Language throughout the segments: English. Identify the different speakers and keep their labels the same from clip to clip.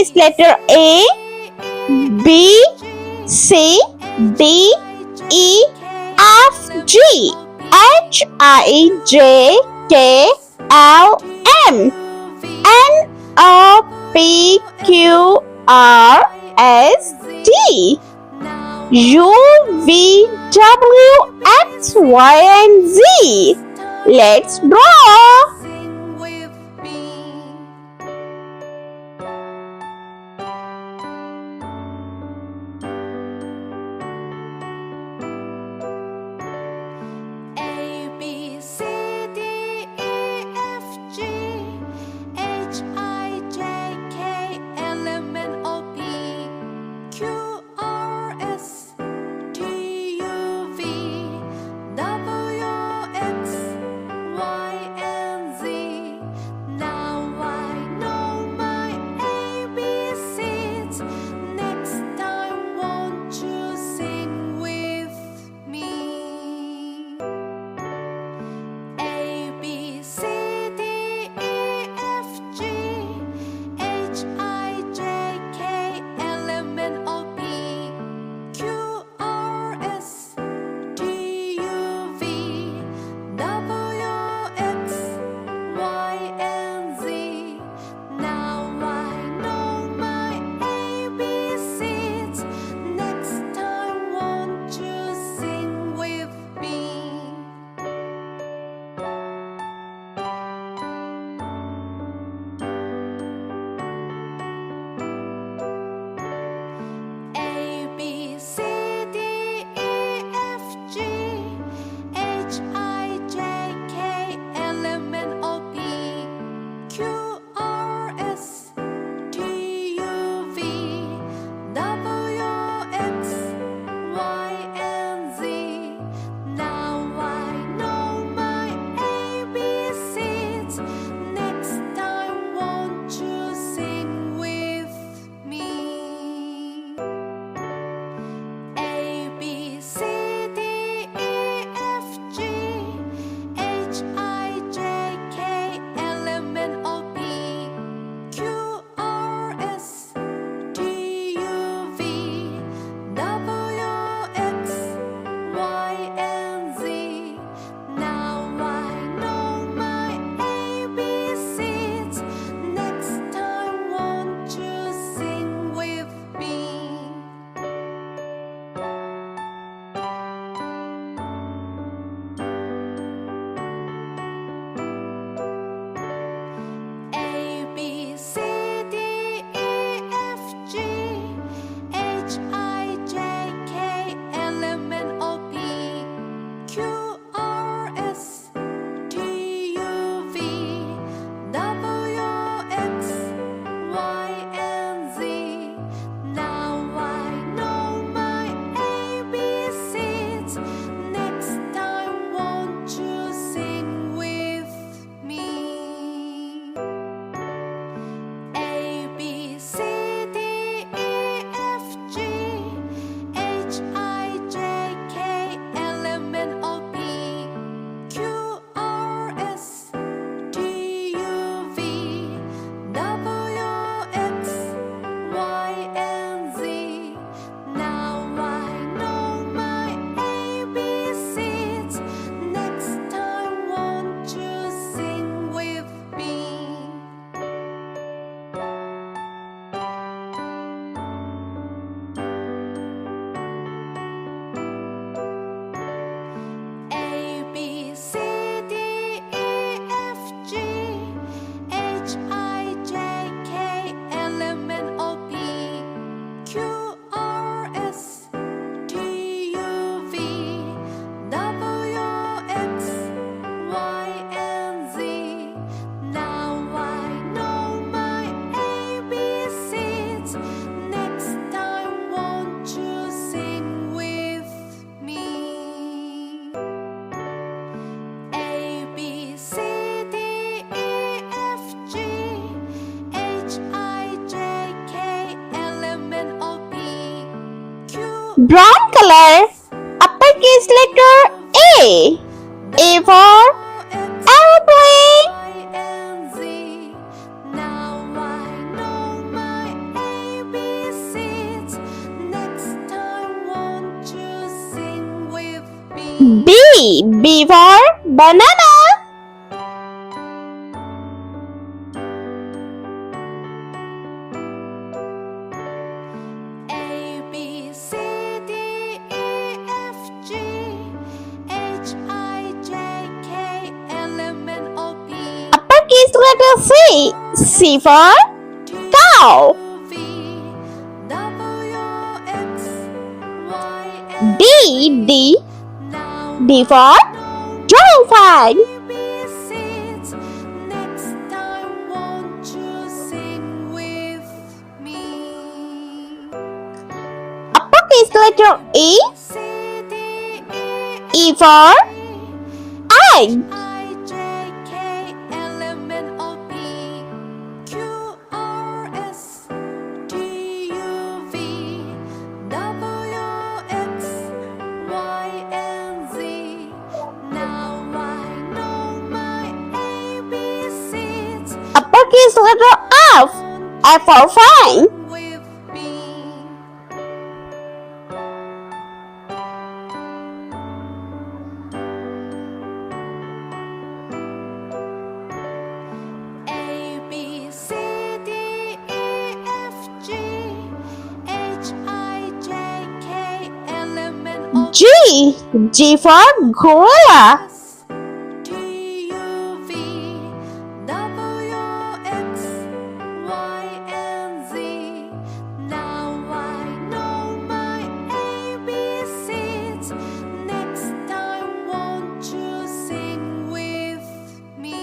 Speaker 1: is letter A, B, C, D, E, F, G, H, I, J, K, L, M, N, O, P, Q, R, S, T, U, V, W, X, Y, and Z. Let's draw. Brown color, uppercase letter A. A for aeroplane. B for banana.
Speaker 2: A, B, C, D, E, F, G, H, I, J, K, L, M, N, O, P.
Speaker 1: Uppercase letter C. C for cow.
Speaker 2: V, W, X, Y, and
Speaker 1: D.
Speaker 2: now
Speaker 1: D for dragonfly.
Speaker 2: ABCs. Next time, won't you sing with me?
Speaker 1: Uppercase letter E.
Speaker 2: C, D, E,
Speaker 1: E for egg.
Speaker 2: I, J, K, L, M, N, O, P, Q, R, S, T, U, V, W, X, Y, and Z. Now I know my ABCs.
Speaker 1: Uppercase letter F. F for fine.
Speaker 2: With me. A, B, C, D, E, F, G, H, I, J, K, L, M, N, O, P,
Speaker 1: G. G for gorilla.
Speaker 2: S, T, U, V, W, X, Y, and Z. Now I know my ABCs. Next time, won't you sing with me?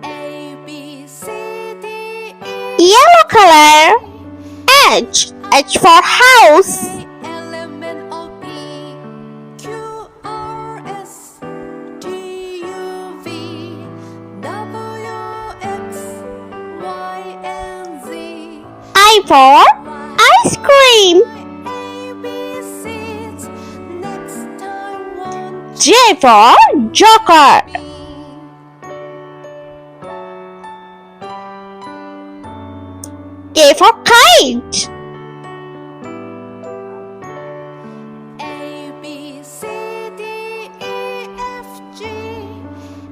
Speaker 2: A, B, C, D, E,
Speaker 1: Yellow color. H. H for house.
Speaker 2: L, M, N, O, P, Q, R, S, T, U, V, W, X, Y, and Z.
Speaker 1: I for ice cream.
Speaker 2: ABCs. Next time, won't
Speaker 1: J for joker.
Speaker 2: you?
Speaker 1: K for kite.
Speaker 2: A, B, C, D, E, F, G,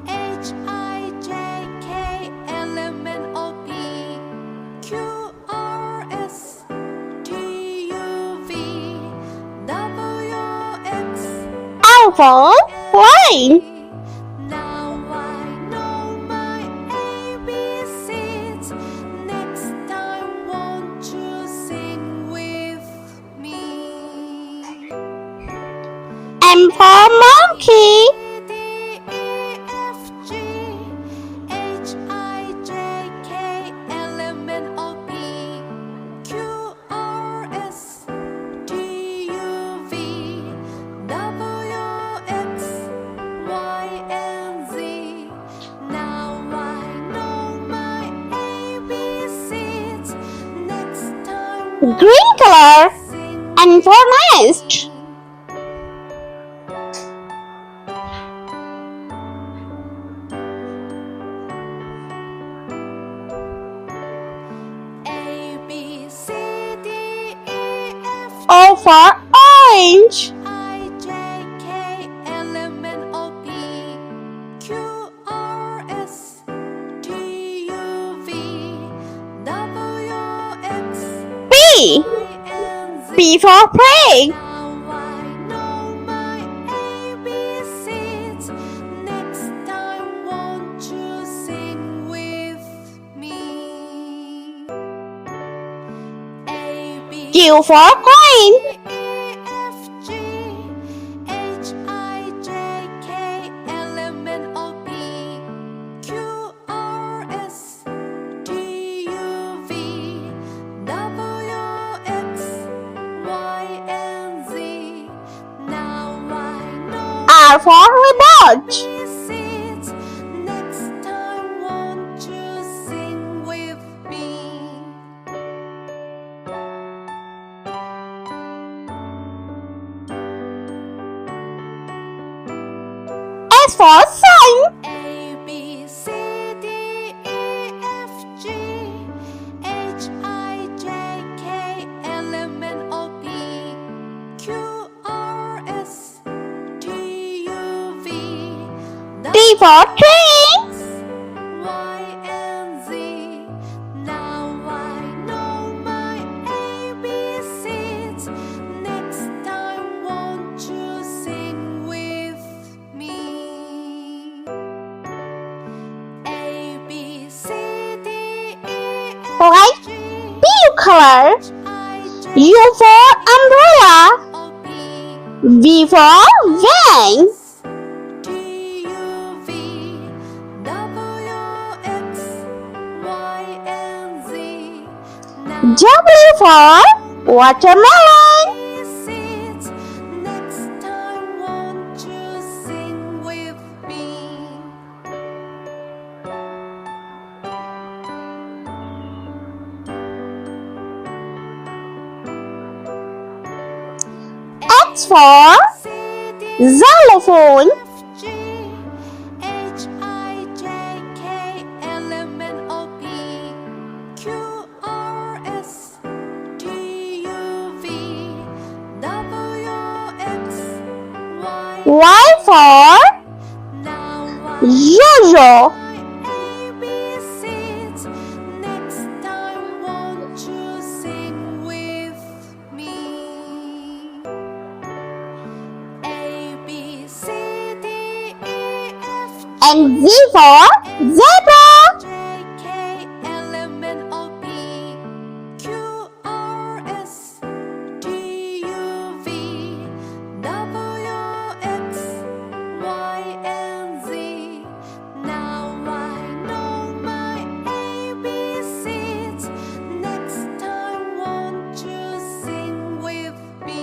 Speaker 2: H, I, J, K, L, M, N, O, P, Q, R, S, T, U, V, W, X,
Speaker 1: L for plane.
Speaker 2: now I know my ABCs. Next time, won't you sing with me?
Speaker 1: M for monkey.
Speaker 2: D, E, F, G, H, I, J, K, L, M, N, O, P, Q, R, S, T, U, V, W, X, Y, and Z. Now I know my ABCs. Next time,
Speaker 1: Green color.
Speaker 2: sing
Speaker 1: N for nest.
Speaker 2: A, B, C, D, E, F,
Speaker 1: O for orange.
Speaker 2: I, J, K, L, M, N, O, P, Q, R, S, T, U, V, W, X,
Speaker 1: P.
Speaker 2: Y, and Z.
Speaker 1: P for pig.
Speaker 2: Now I know my ABCs. Next time, won't you sing with me? A, B,
Speaker 1: Q for coin.
Speaker 2: E, F, G, H, I, J, K, L, M, N, O, P, Q, R, S, T, U, V, W, X, Y, and Z. Now I know
Speaker 1: R for robot.
Speaker 2: ABCs. Next time, won't you sing with me?
Speaker 1: S for sun.
Speaker 2: A, B, C, D, E, F, G, H, I, J, K, L, M, N, O, P, Q, R, S,
Speaker 1: for train.
Speaker 2: Y and Z. Now I know my ABCs. Next time, won't you sing with me? A B C D E
Speaker 1: Like
Speaker 2: F G
Speaker 1: blue color.
Speaker 2: H I J
Speaker 1: U for umbrella.
Speaker 2: O P
Speaker 1: V for van.
Speaker 2: T U V W X Y and Z. Now
Speaker 1: W for watermelon.
Speaker 2: seeds. Next time, won't you sing with me?
Speaker 1: X for
Speaker 2: C D
Speaker 1: xylophone.
Speaker 2: F G H I J K L M N O P Q R S T U V W X Y.
Speaker 1: Y for
Speaker 2: Now
Speaker 1: yo-yo.
Speaker 2: my ABCs. Next time, won't you sing with me? A B C D E F G
Speaker 1: And Z for zebra.
Speaker 2: J K L M N O P Q R S T U V W X Y and Z. Now I know my ABCs. Next time, won't you sing with me?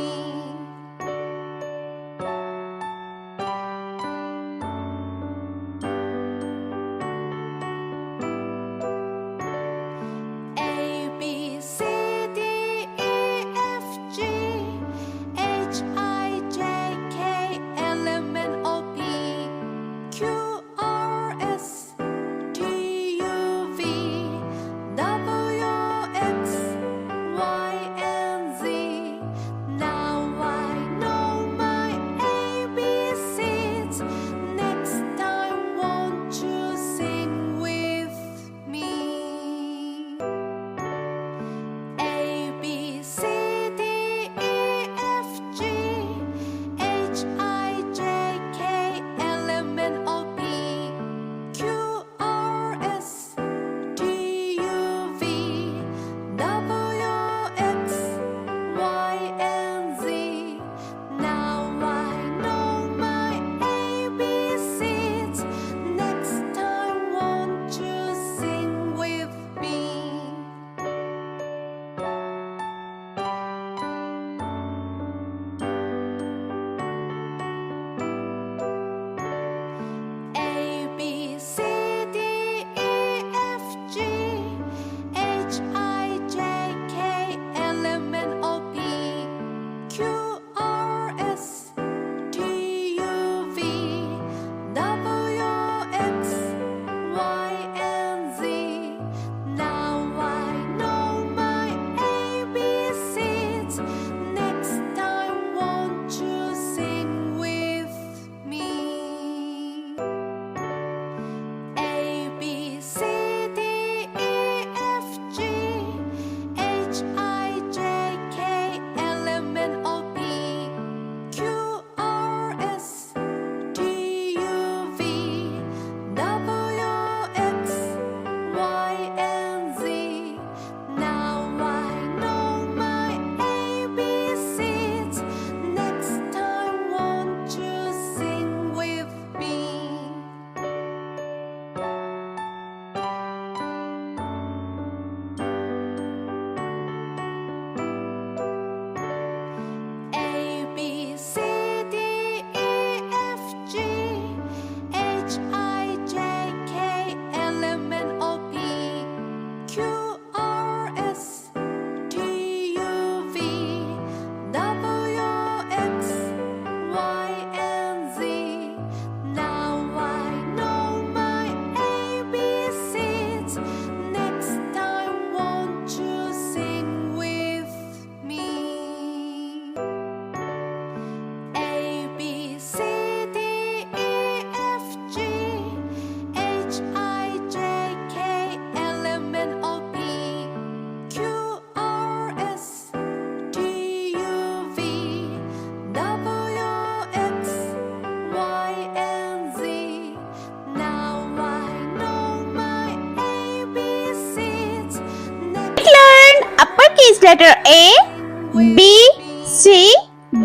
Speaker 1: Letter A, B, C,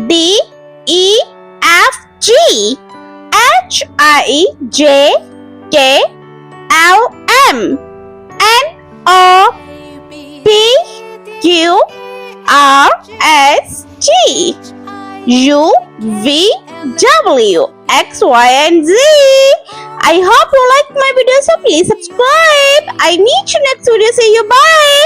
Speaker 1: D, E, F, G, H, I, J, K, L, M, N, O, P, Q, R, S, T, U, V, W, X, Y, and Z. I hope you like my video, so please subscribe. I meet you next video. See you. Bye.